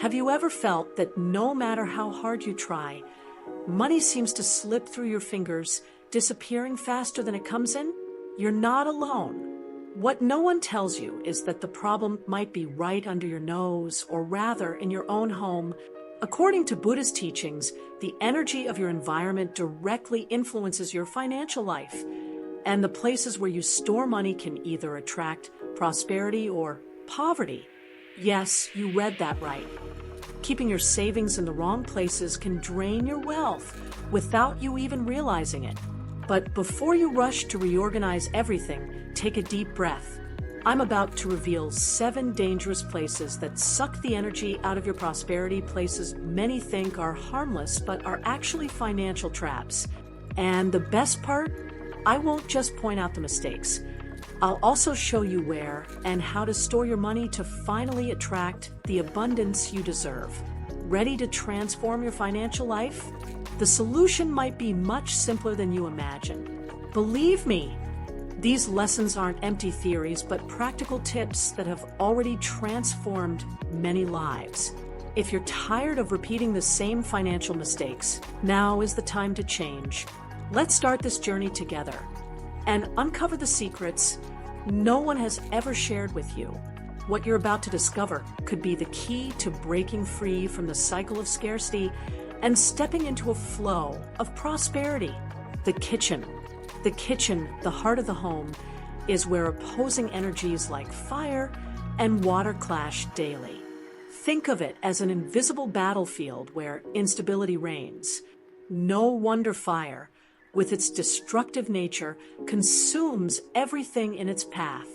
Have you ever felt that no matter how hard you try, money seems to slip through your fingers, disappearing faster than it comes in? You're not alone. What no one tells you is that the problem might be right under your nose, or rather in your own home. According to Buddhist teachings, the energy of your environment directly influences your financial life, and the places where you store money can either attract prosperity or poverty. Yes, you read that right. Keeping your savings in the wrong places can drain your wealth without you even realizing it. But before you rush to reorganize everything, take a deep breath. I'm about to reveal 7 dangerous places that suck the energy out of your prosperity, places many think are harmless but are actually financial traps. And the best part? I won't just point out the mistakes. I'll also show you where and how to store your money to finally attract the abundance you deserve. Ready to transform your financial life? The solution might be much simpler than you imagine. Believe me, these lessons aren't empty theories, but practical tips that have already transformed many lives. If you're tired of repeating the same financial mistakes, now is the time to change. Let's start this journey together and uncover the secrets no one has ever shared with you. What you're about to discover could be the key to breaking free from the cycle of scarcity and stepping into a flow of prosperity. The kitchen, the heart of the home, is where opposing energies like fire and water clash daily. Think of it as an invisible battlefield where instability reigns. No wonder fire, with its destructive nature, consumes everything in its path.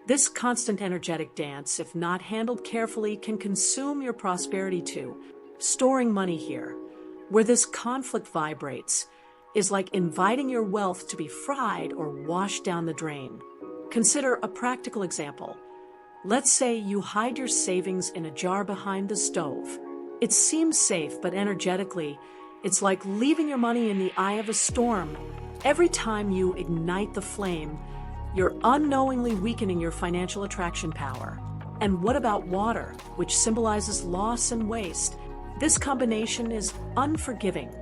This constant energetic dance, if not handled carefully, can consume your prosperity too. Storing money here, where this conflict vibrates, is like inviting your wealth to be fried or washed down the drain. Consider a practical example. Let's say you hide your savings in a jar behind the stove. It seems safe, but energetically, it's like leaving your money in the eye of a storm. Every time you ignite the flame, you're unknowingly weakening your financial attraction power. And what about water, which symbolizes loss and waste? This combination is unforgiving.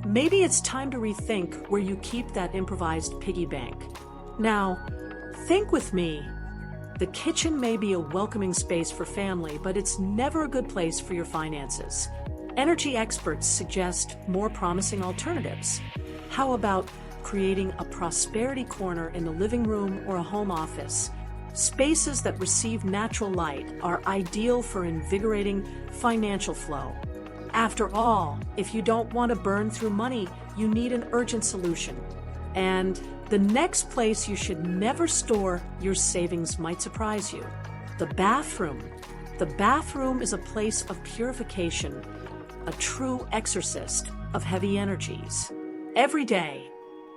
Maybe it's time to rethink where you keep that improvised piggy bank. Now, think with me. The kitchen may be a welcoming space for family, but it's never a good place for your finances. Energy experts suggest more promising alternatives. How about creating a prosperity corner in the living room or a home office? Spaces that receive natural light are ideal for invigorating financial flow. After all, if you don't want to burn through money, you need an urgent solution. And the next place you should never store your savings might surprise you. The bathroom. The bathroom is a place of purification, a true exorcist of heavy energies. Every day,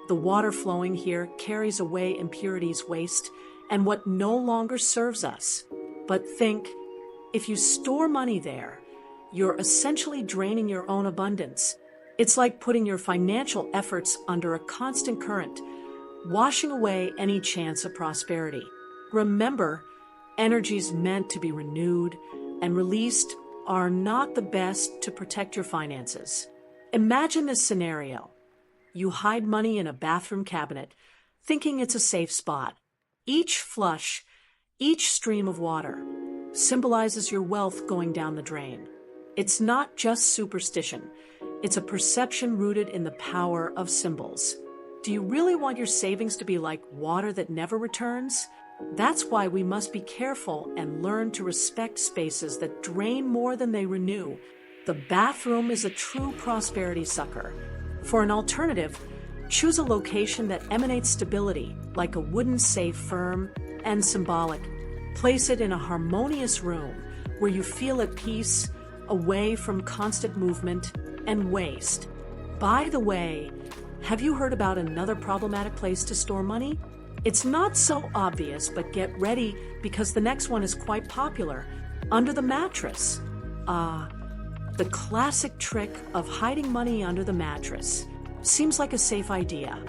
the water flowing here carries away impurities, waste, and what no longer serves us. But think, if you store money there, you're essentially draining your own abundance. It's like putting your financial efforts under a constant current, washing away any chance of prosperity. Remember, energies meant to be renewed and released are not the best to protect your finances. Imagine this scenario. You hide money in a bathroom cabinet, thinking it's a safe spot. Each flush, each stream of water, symbolizes your wealth going down the drain. It's not just superstition. It's a perception rooted in the power of symbols. Do you really want your savings to be like water that never returns? That's why we must be careful and learn to respect spaces that drain more than they renew. The bathroom is a true prosperity sucker. For an alternative, choose a location that emanates stability, like a wooden safe, firm and symbolic. Place it in a harmonious room where you feel at peace, away from constant movement and waste. By the way, have you heard about another problematic place to store money? It's not so obvious, but get ready because the next one is quite popular. Under the mattress. The classic trick of hiding money under the mattress. Seems like a safe idea,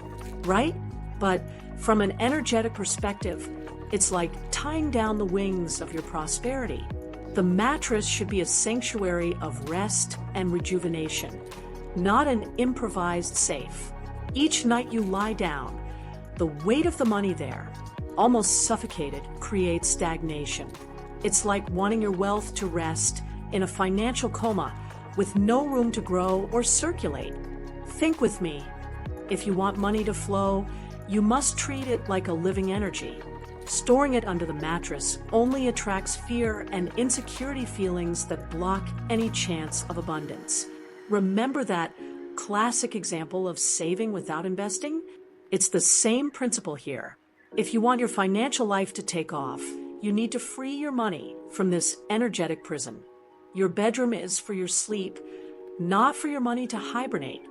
right? But from an energetic perspective, it's like tying down the wings of your prosperity. The mattress should be a sanctuary of rest and rejuvenation, not an improvised safe. Each night you lie down, the weight of the money there, almost suffocated, creates stagnation. It's like wanting your wealth to rest in a financial coma with no room to grow or circulate. Think with me. If you want money to flow, you must treat it like a living energy. Storing it under the mattress only attracts fear and insecurity feelings that block any chance of abundance. Remember that classic example of saving without investing? It's the same principle here. If you want your financial life to take off, you need to free your money from this energetic prison. Your bedroom is for your sleep, not for your money to hibernate.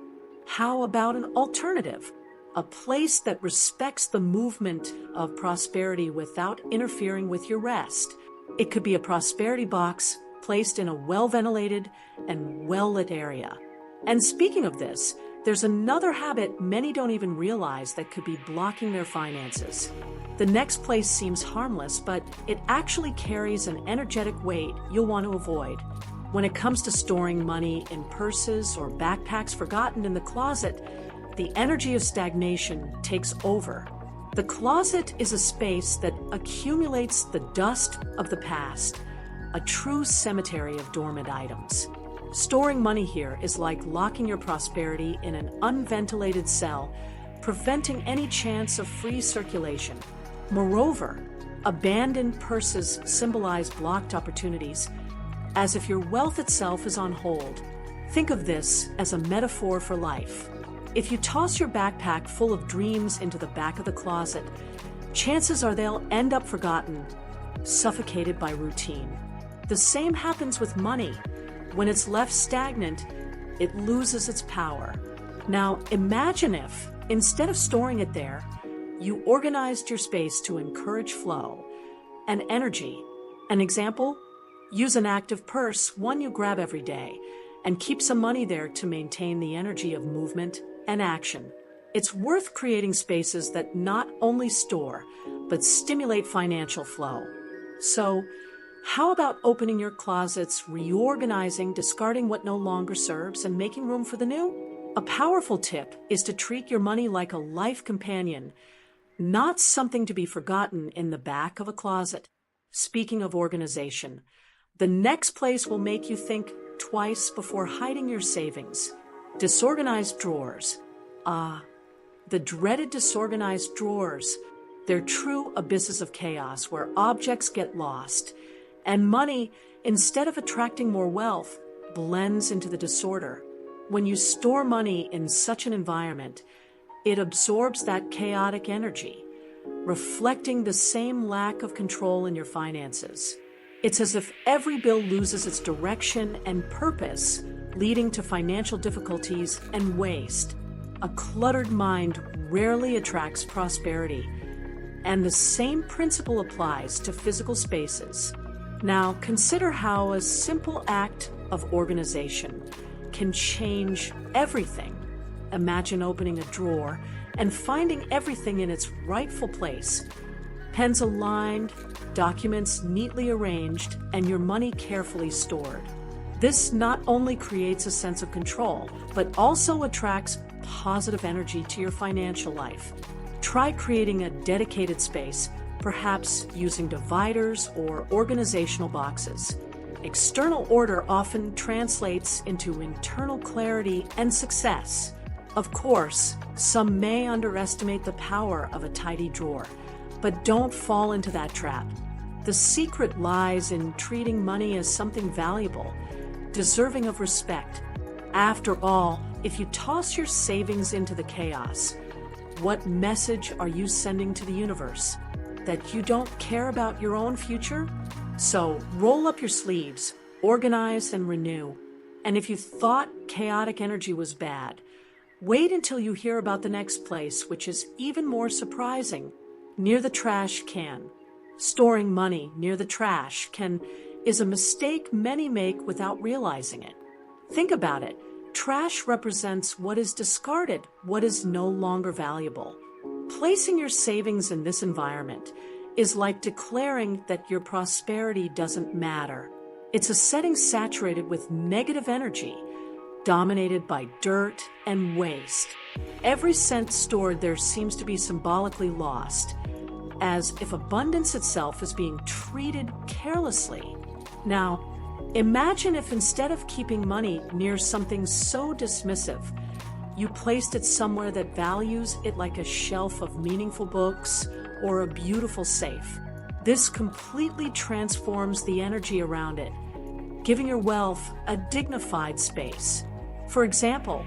How about an alternative? A place that respects the movement of prosperity without interfering with your rest. It could be a prosperity box placed in a well-ventilated and well-lit area. And speaking of this, there's another habit many don't even realize that could be blocking their finances. The next place seems harmless, but it actually carries an energetic weight you'll want to avoid. When it comes to storing money in purses or backpacks forgotten in the closet, the energy of stagnation takes over. The closet is a space that accumulates the dust of the past, a true cemetery of dormant items. Storing money here is like locking your prosperity in an unventilated cell, preventing any chance of free circulation. Moreover, abandoned purses symbolize blocked opportunities, as if your wealth itself is on hold. Think of this as a metaphor for life. If you toss your backpack full of dreams into the back of the closet, chances are they'll end up forgotten, suffocated by routine. The same happens with money. When it's left stagnant, it loses its power. Now, imagine if, instead of storing it there, you organized your space to encourage flow and energy. An example? Use an active purse, one you grab every day, and keep some money there to maintain the energy of movement and action. It's worth creating spaces that not only store, but stimulate financial flow. So, how about opening your closets, reorganizing, discarding what no longer serves, and making room for the new? A powerful tip is to treat your money like a life companion, not something to be forgotten in the back of a closet. Speaking of organization, the next place will make you think twice before hiding your savings. Disorganized drawers. The dreaded disorganized drawers. They're true abysses of chaos where objects get lost, and money, instead of attracting more wealth, blends into the disorder. When you store money in such an environment, it absorbs that chaotic energy, reflecting the same lack of control in your finances. It's as if every bill loses its direction and purpose, leading to financial difficulties and waste. A cluttered mind rarely attracts prosperity, and the same principle applies to physical spaces. Now, consider how a simple act of organization can change everything. Imagine opening a drawer and finding everything in its rightful place. Pens aligned, documents neatly arranged, and your money carefully stored. This not only creates a sense of control, but also attracts positive energy to your financial life. Try creating a dedicated space, perhaps using dividers or organizational boxes. External order often translates into internal clarity and success. Of course, some may underestimate the power of a tidy drawer, but don't fall into that trap. The secret lies in treating money as something valuable, deserving of respect. After all, if you toss your savings into the chaos, what message are you sending to the universe? That you don't care about your own future? So roll up your sleeves, organize and renew. And if you thought chaotic energy was bad, wait until you hear about the next place, which is even more surprising. Near the trash can. Storing money near the trash can is a mistake many make without realizing it. Think about it. Trash represents what is discarded, what is no longer valuable. Placing your savings in this environment is like declaring that your prosperity doesn't matter. It's a setting saturated with negative energy, dominated by dirt and waste. Every cent stored there seems to be symbolically lost, as if abundance itself is being treated carelessly. Now, imagine if instead of keeping money near something so dismissive, you placed it somewhere that values it, like a shelf of meaningful books or a beautiful safe. This completely transforms the energy around it, giving your wealth a dignified space. For example,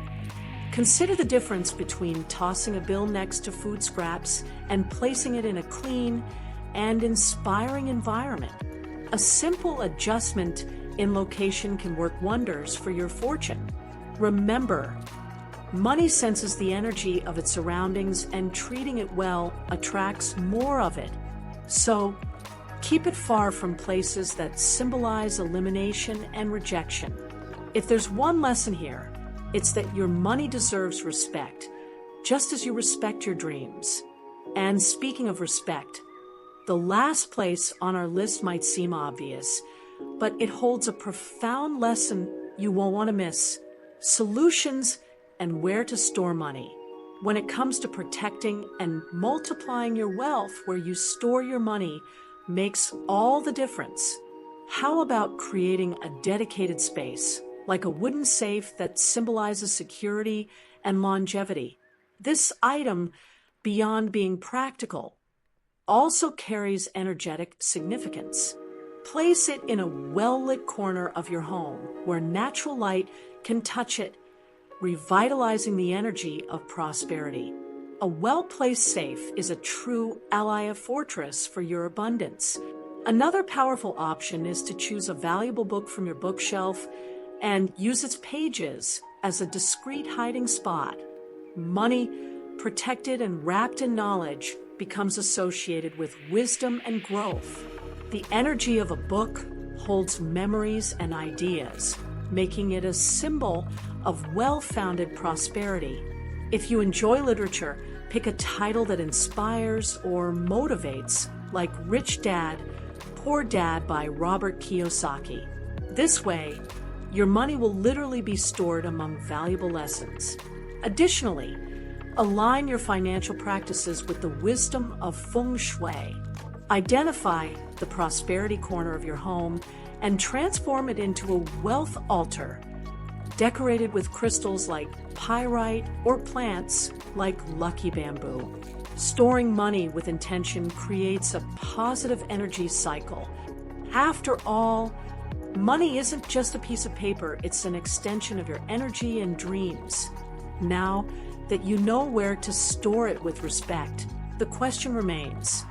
consider the difference between tossing a bill next to food scraps and placing it in a clean and inspiring environment. A simple adjustment in location can work wonders for your fortune. Remember, money senses the energy of its surroundings, and treating it well attracts more of it. So, keep it far from places that symbolize elimination and rejection. If there's one lesson here, it's that your money deserves respect, just as you respect your dreams. And speaking of respect, the last place on our list might seem obvious, but it holds a profound lesson you won't want to miss: solutions and where to store money. When it comes to protecting and multiplying your wealth, where you store your money makes all the difference. How about creating a dedicated space, like a wooden safe that symbolizes security and longevity? This item, beyond being practical, also carries energetic significance. Place it in a well-lit corner of your home where natural light can touch it, revitalizing the energy of prosperity. A well-placed safe is a true ally of fortress for your abundance. Another powerful option is to choose a valuable book from your bookshelf and use its pages as a discreet hiding spot. Money, protected and wrapped in knowledge, becomes associated with wisdom and growth. The energy of a book holds memories and ideas, making it a symbol of well-founded prosperity. If you enjoy literature, pick a title that inspires or motivates, like Rich Dad, Poor Dad by Robert Kiyosaki. This way, your money will literally be stored among valuable lessons. Additionally, align your financial practices with the wisdom of feng shui. Identify the prosperity corner of your home and transform it into a wealth altar, decorated with crystals like pyrite or plants like lucky bamboo. Storing money with intention creates a positive energy cycle. After all, money isn't just a piece of paper, it's an extension of your energy and dreams. Now that you know where to store it with respect, the question remains: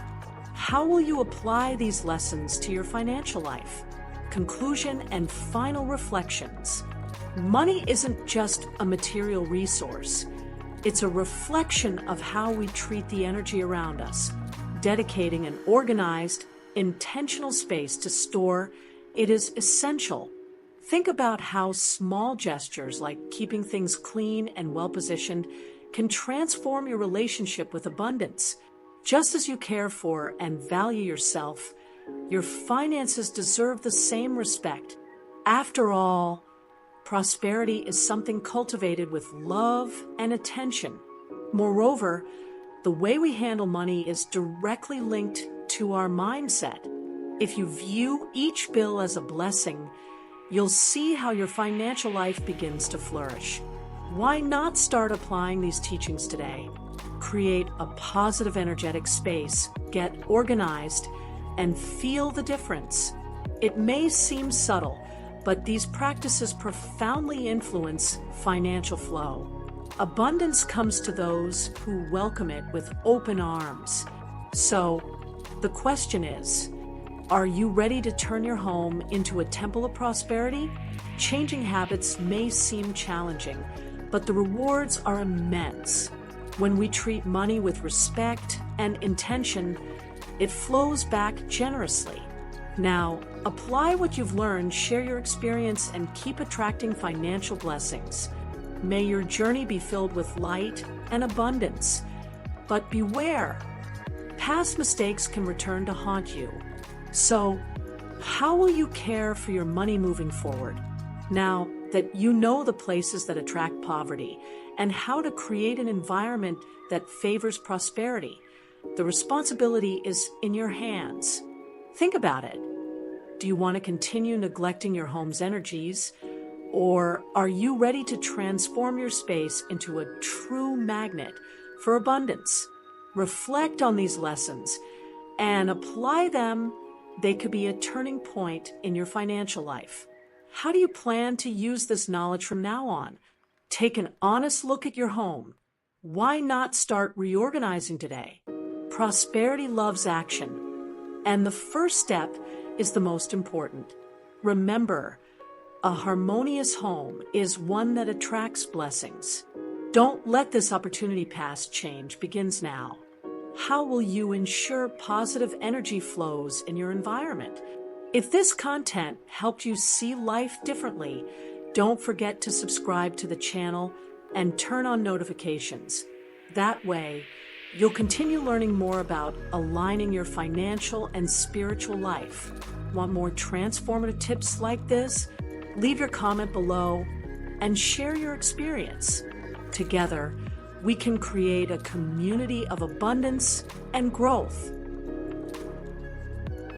how will you apply these lessons to your financial life? Conclusion and final reflections. Money isn't just a material resource. It's a reflection of how we treat the energy around us. Dedicating an organized, intentional space to store it is essential. Think about how small gestures like keeping things clean and well-positioned can transform your relationship with abundance. Just as you care for and value yourself, your finances deserve the same respect. After all, prosperity is something cultivated with love and attention. Moreover, the way we handle money is directly linked to our mindset. If you view each bill as a blessing, you'll see how your financial life begins to flourish. Why not start applying these teachings today? Create a positive energetic space, get organized, and feel the difference. It may seem subtle, but these practices profoundly influence financial flow. Abundance comes to those who welcome it with open arms. So, the question is, are you ready to turn your home into a temple of prosperity? Changing habits may seem challenging, but the rewards are immense. When we treat money with respect and intention, it flows back generously. Now, apply what you've learned, share your experience, and keep attracting financial blessings. May your journey be filled with light and abundance. But beware, past mistakes can return to haunt you. So, How will you care for your money moving forward? Now that you know the places that attract poverty and how to create an environment that favors prosperity, the responsibility is in your hands. Think about it. Do you want to continue neglecting your home's energies, or are you ready to transform your space into a true magnet for abundance? Reflect on these lessons and apply them. They could be a turning point in your financial life. How do you plan to use this knowledge from now on? Take an honest look at your home. Why not start reorganizing today? Prosperity loves action, and the first step is the most important. Remember, a harmonious home is one that attracts blessings. Don't let this opportunity pass. Change begins now. How will you ensure positive energy flows in your environment? If this content helped you see life differently, don't forget to subscribe to the channel and turn on notifications. That way, you'll continue learning more about aligning your financial and spiritual life. Want more transformative tips like this? Leave your comment below and share your experience. Together, we can create a community of abundance and growth.